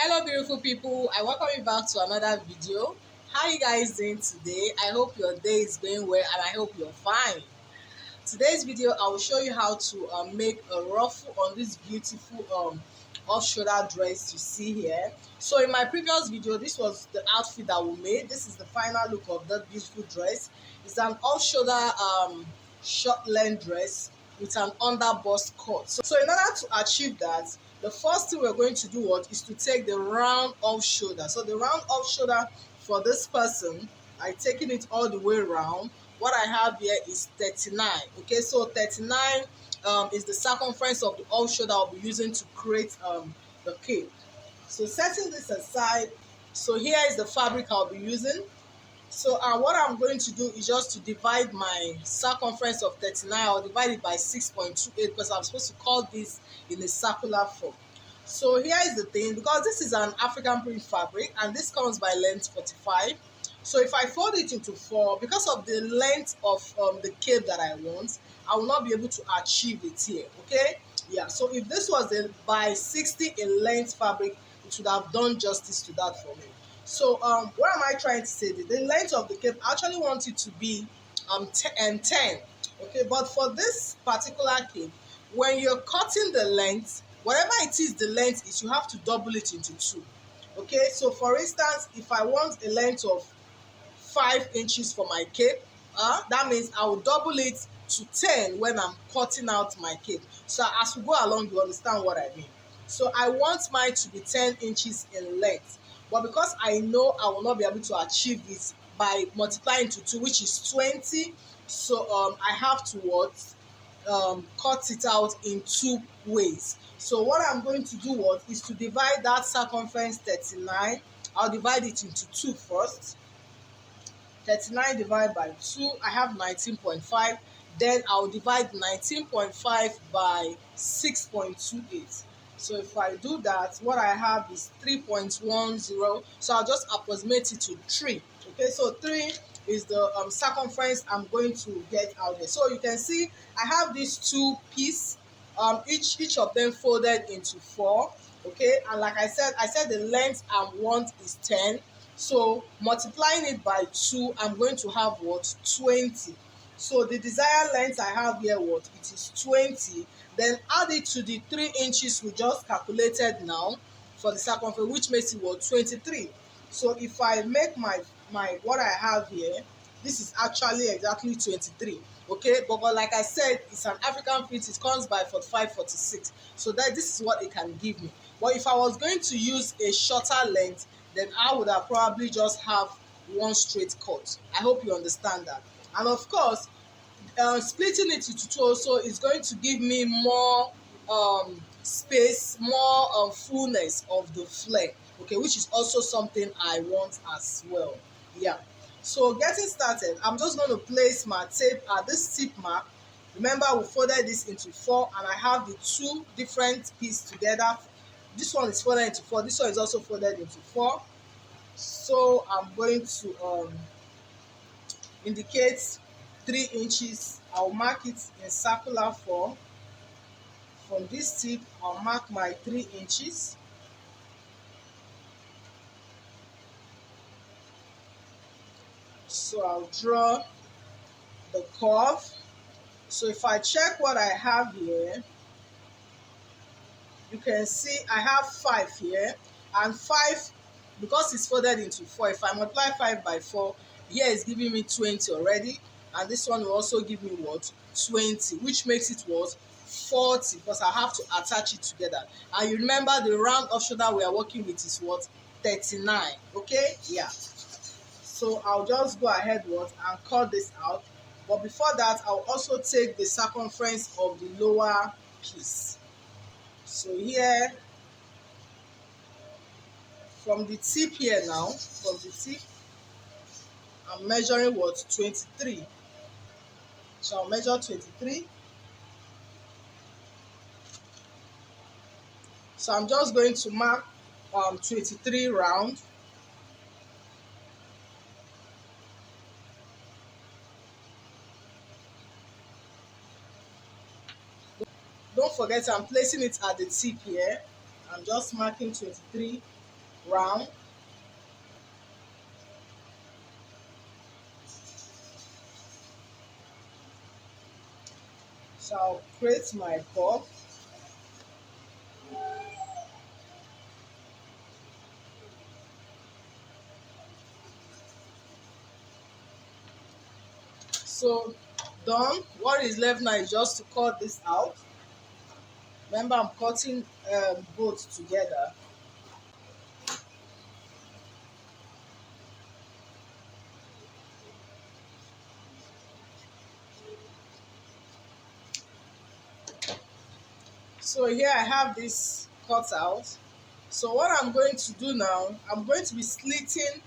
Hello beautiful people, I welcome you back to another video. How you guys doing today? I hope your day is going well and I hope you're fine. Today's video I will show you how to make a ruffle on this beautiful off shoulder dress you see here. So in my previous video, this was the outfit that we made. This is the final look of that beautiful dress. It's an off shoulder short length dress with an under bust cut. So in order to achieve that, the first thing we're going to do is to take the round off shoulder. So the round off shoulder for this person, I'm taking it all the way around. What I have here is 39. Okay, so 39 is the circumference of the off shoulder I'll be using to create the cape. So setting this aside, so here is the fabric I'll be using. So what I'm going to do is just to divide my circumference of 39. I'll divide it by 6.28 because I'm supposed to cut this in a circular form. So here is the thing, because this is an African print fabric and this comes by length 45. So if I fold it into 4, because of the length of the cape that I want, I will not be able to achieve it here, okay? Yeah, so if this was a by 60 in length fabric, it would have done justice to that for me. So what am I trying to say? The length of the cape, I actually want it to be 10, okay? But for this particular cape, when you're cutting the length, whatever it is the length is, you have to double it into 2, okay? So for instance, if I want a length of 5 inches for my cape, that means I will double it to 10 when I'm cutting out my cape. So as we go along, you understand what I mean. So I want mine to be 10 inches in length, but because I know I will not be able to achieve this by multiplying to 2, which is 20, so I have to cut it out in 2 ways. So what I'm going to do is to divide that circumference 39. I'll divide it into 2 first. 39 divided by 2, I have 19.5. Then I'll divide 19.5 by 6.28. So if I do that, what I have is 3.10. So I'll just approximate it to 3. Okay, so 3 is the circumference I'm going to get out there. So you can see I have these 2 pieces, each of them folded into 4. Okay, and like I said the length I want is 10. So multiplying it by 2, I'm going to have 20. So the desired length I have here, it is 20. Then add it to the 3 inches we just calculated now for the circumference, which makes it 23. So if I make my what I have here, this is actually exactly 23. Okay, but like I said, it's an African print. It comes by 45, 46. So this is what it can give me. But if I was going to use a shorter length, then I would have probably just have one straight cut. I hope you understand that. And of course, splitting it into 2 also is going to give me more space, more fullness of the flare, okay, which is also something I want as well. Yeah, so getting started, I'm just going to place my tape at this tip mark. Remember, we folded this into 4 and I have the 2 different pieces together. This one is folded into 4, this one is also folded into 4. So I'm going to indicate 3 inches. I'll mark it in circular form. From this tip, I'll mark my 3 inches. So I'll draw the curve. So if I check what I have here, you can see I have 5 here, and 5, because it's folded into 4, if I multiply 5 by 4, here is giving me 20 already, and this one will also give me 20, which makes it 40, because I have to attach it together. And you remember the round off shoulder we are working with is 39. Okay, yeah. So I'll just go ahead and cut this out. But before that, I'll also take the circumference of the lower piece. So here, from the tip here now, from the tip, I'm measuring 23. So I'll measure 23. So I'm just going to mark 23 round. Don't forget, I'm placing it at the tip here. I'm just marking 23. round. So I'll create my curve. So done. What is left now is just to cut this out. Remember, I'm cutting both together. So here I have this cut out. So what I'm going to do now, I'm going to be slitting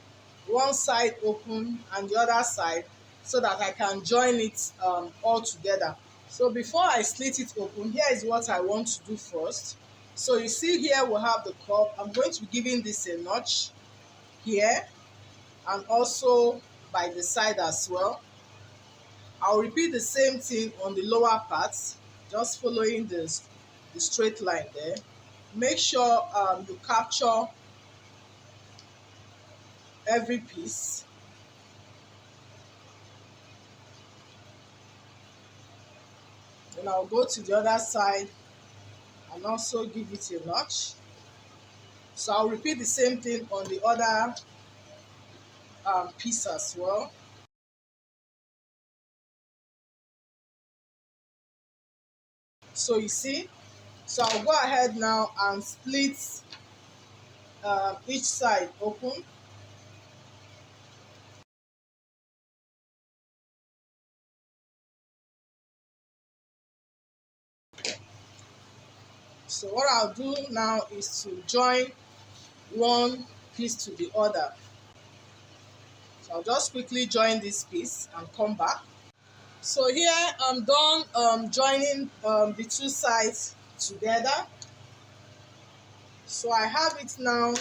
one side open and the other side so that I can join it all together. So before I slit it open, here is what I want to do first. So you see here we have the cup. I'm going to be giving this a notch here and also by the side as well. I'll repeat the same thing on the lower part, just following the straight line there. Make sure you capture every piece. Then I'll go to the other side and also give it a notch. So I'll repeat the same thing on the other piece as well. So you see, so I'll go ahead now and split each side open. So what I'll do now is to join one piece to the other. So I'll just quickly join this piece and come back. So here I'm done joining the two sides together. So I have it now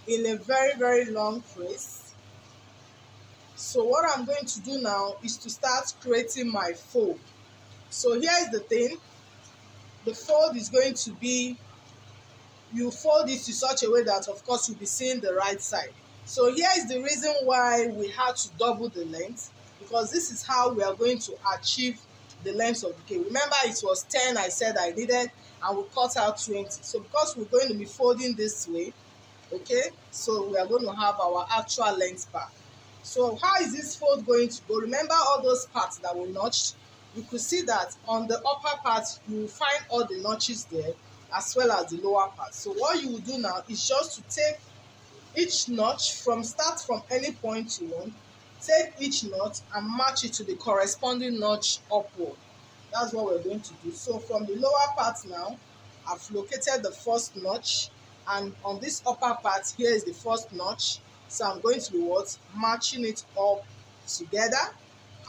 in a very long crease. So what I'm going to do now is to start creating my fold. So here is the thing. The fold is going to be, you fold it in such a way that of course you'll be seeing the right side. So here is the reason why we had to double the length, because this is how we are going to achieve the length of the cake. Remember it was 10 I said I needed and we cut out 20. So because we're going to be folding this way, okay, so we are going to have our actual length back. So how is this fold going to go? Remember all those parts that were notched? You could see that on the upper part you will find all the notches there as well as the lower part. So what you will do now is just to take each notch start from any point you want, take each notch and match it to the corresponding notch upward. That's what we're going to do. So from the lower part now, I've located the first notch, and on this upper part here is the first notch. So I'm going to be matching it up together,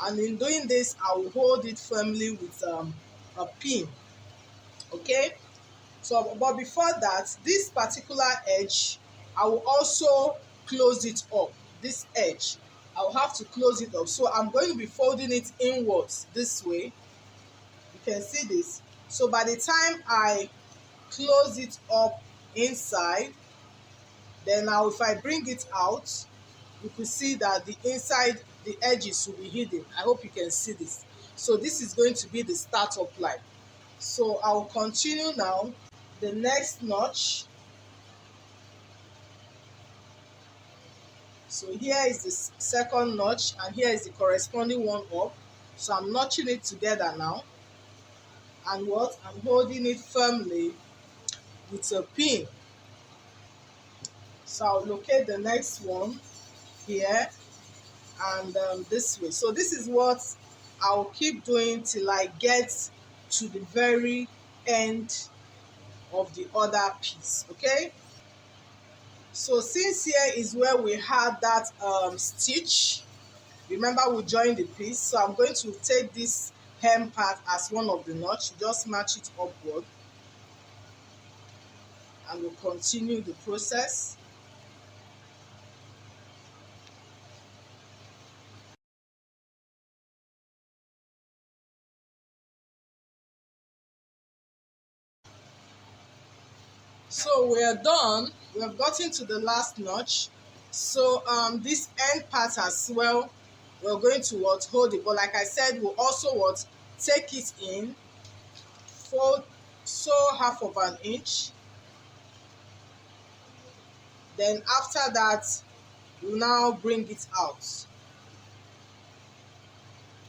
and in doing this I will hold it firmly with a pin. Okay, so but before that, this particular edge I will also close it up. This edge I will have to close it up, so I'm going to be folding it inwards this way. You can see this. So by the time I close it up inside, then now if I bring it out, you can see that the inside, the edges will be hidden. I hope you can see this. So this is going to be the startup line. So I will continue now. The next notch. So here is the second notch and here is the corresponding one up. So I'm notching it together now. And what? I'm holding it firmly with a pin. So I'll locate the next one here and this way. So this is what I'll keep doing till I get to the very end of the other piece. Okay, so since here is where we had that stitch, remember we joined the piece, so I'm going to take this hem part as one of the notch, just match it upward, and we'll continue the process. So we are done. We have gotten to the last notch. So this end part as well, we're going to hold it, but like I said, we'll also take it in, fold, sew half of an inch. Then after that, we'll now bring it out.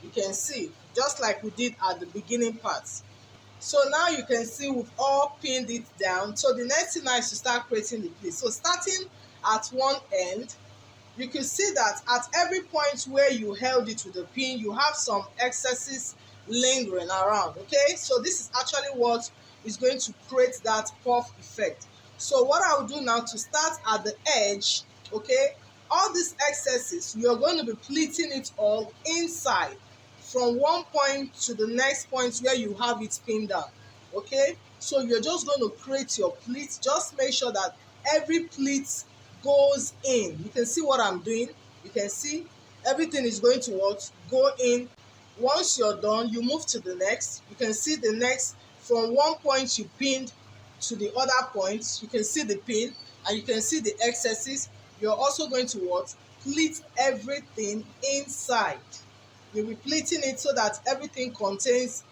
You can see, just like we did at the beginning part. So now you can see we've all pinned it down. So the next thing now is to start creating the pleats. So starting at one end, you can see that at every point where you held it with the pin, you have some excesses lingering around, okay? So this is actually what is going to create that puff effect. So what I'll do now to start at the edge, okay, all these excesses, you're going to be pleating it all inside from one point to the next point where you have it pinned down, okay? So you're just going to create your pleat. Just make sure that every pleat goes in. You can see what I'm doing. You can see everything is going to go in. Once you're done, you move to the next. You can see the next from one point you pinned to the other point. You can see the pin and you can see the excesses. You're also going to pleat everything inside. You'll be pleating it so that everything contains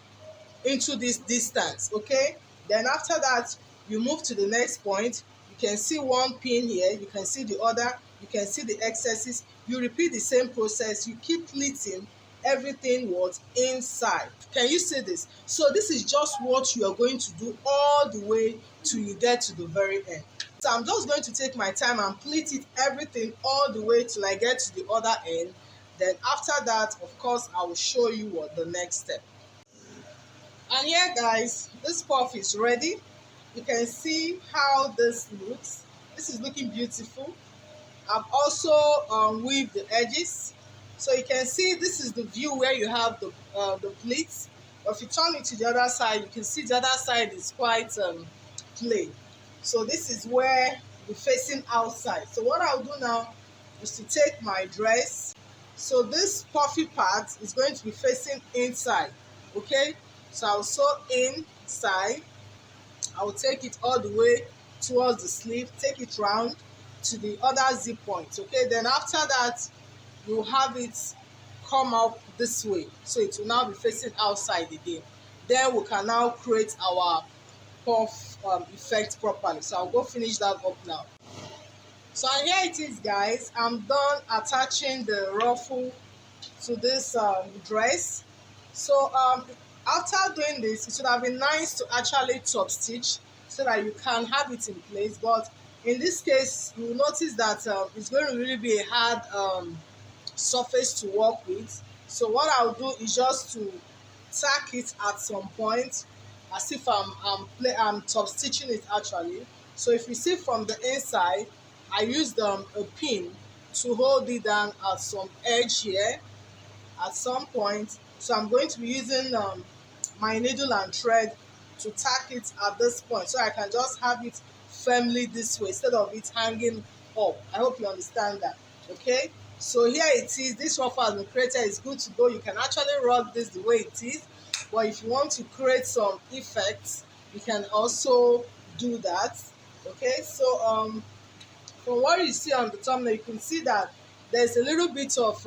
into this distance, okay? Then after that, you move to the next point. You can see one pin here, you can see the other, you can see the excesses. You repeat the same process. You keep pleating everything inside. Can you see this? So this is just what you are going to do all the way till you get to the very end. So I'm just going to take my time and pleat it everything all the way till I get to the other end. Then after that, of course, I will show you the next step. And here guys, this puff is ready. You can see how this looks. This is looking beautiful. I've also weaved the edges. So you can see this is the view where you have the pleats. But if you turn it to the other side, you can see the other side is quite plain. So this is where we're facing outside. So what I'll do now is to take my dress. So this puffy part is going to be facing inside, okay? So I'll sew inside. I will take it all the way towards the sleeve, take it round to the other zip point, okay? Then after that, you have it come up this way. So it will now be facing outside again. Then we can now create our puff effect properly. So I'll go finish that up now. So here it is guys. I'm done attaching the ruffle to this dress. So after doing this, it would have been nice to actually top stitch so that you can have it in place, but in this case you will notice that it's going to really be a hard surface to work with. So what I'll do is just to tack it at some point as if I'm top stitching it actually. So if you see from the inside, I used a pin to hold it down at some edge here at some point. So I'm going to be using my needle and thread to tack it at this point so I can just have it firmly this way instead of it hanging up. I hope you understand that, okay? So here it is. This ruffle has been created. It's good to go. You can actually rock this the way it is, but if you want to create some effects, you can also do that, okay? So from what you see on the thumbnail, you can see that there's a little bit of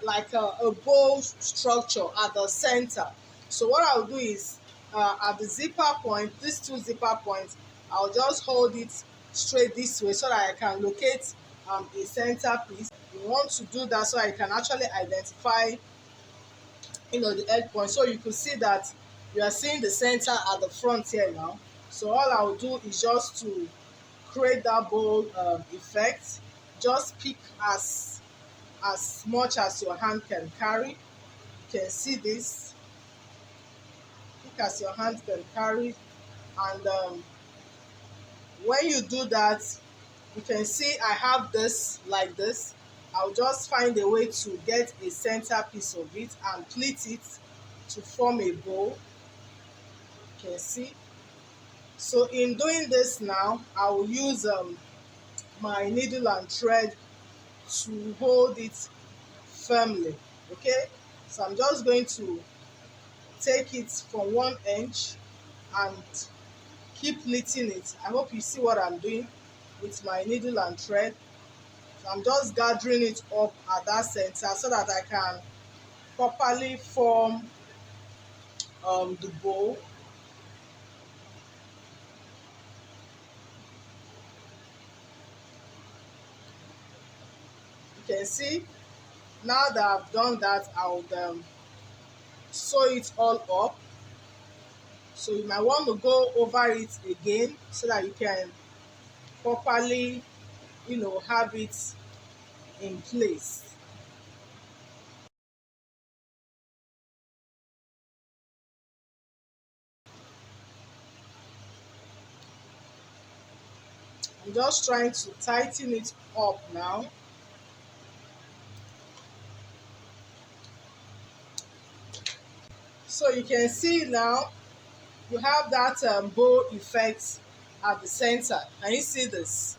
like a bow structure at the center. So what I'll do is at the zipper point, these two zipper points, I'll just hold it straight this way so that I can locate a center piece. You want to do that so I can actually identify the edge point. So you can see that you are seeing the center at the front here now. So all I'll do is just to create that bow effect. Just pick as much as your hand can carry. You can see this. Pick as your hand can carry, and when you do that, you can see I have this like this. I'll just find a way to get a center piece of it and pleat it to form a bow. You can see. So in doing this now, I will use my needle and thread to hold it firmly, okay? So I'm just going to take it from one edge and keep pleating it. I hope you see what I'm doing with my needle and thread. So I'm just gathering it up at that center so that I can properly form the bow. You can see now that I've done that, I'll sew it all up. So you might want to go over it again so that you can properly, have it in place. I'm just trying to tighten it up now. So you can see now you have that bow effect at the center. Can you see this?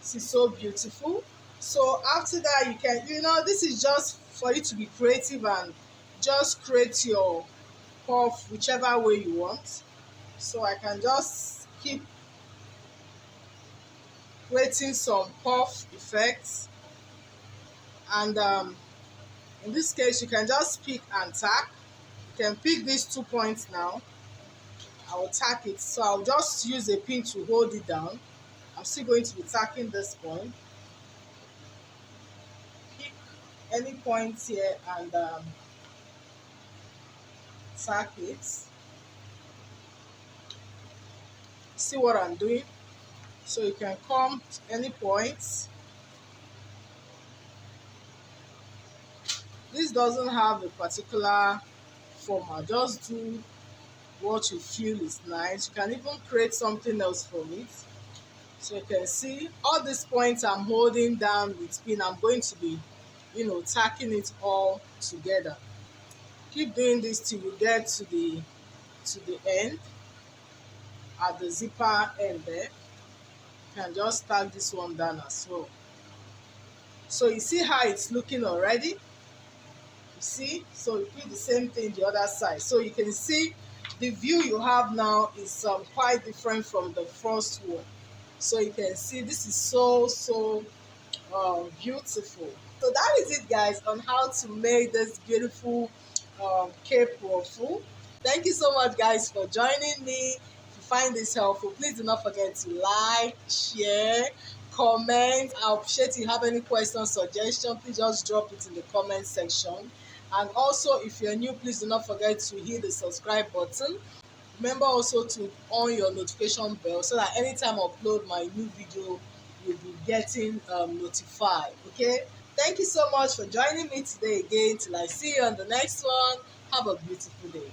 This is so beautiful. So after that, you can, this is just for you to be creative and just create your puff whichever way you want. So I can just keep creating some puff effects. And in this case, you can just pick and tack. You can pick these 2 points now. I will tack it. So I'll just use a pin to hold it down. I'm still going to be tacking this point. Pick any point here and tack it. See what I'm doing? So you can come to any point. This doesn't have a particular format. Just do what you feel is nice. You can even create something else from it. So you can see all these points I'm holding down with pin. I'm going to be, tacking it all together. Keep doing this till you get to the end, at the zipper end there. You can just tack this one down as well. So you see how it's looking already? You see? So you do the same thing the other side. So you can see the view you have now is quite different from the first one. So you can see this is so beautiful. So that is it, guys, on how to make this beautiful cape ruffle. Thank you so much, guys, for joining me. If you find this helpful, please do not forget to like, share, comment. I appreciate if you have any questions, suggestions, please just drop it in the comment section. And also, if you're new, please do not forget to hit the subscribe button. Remember also to on your notification bell so that anytime I upload my new video, you'll be getting notified. Okay? Thank you so much for joining me today again. Till I see you on the next one. Have a beautiful day.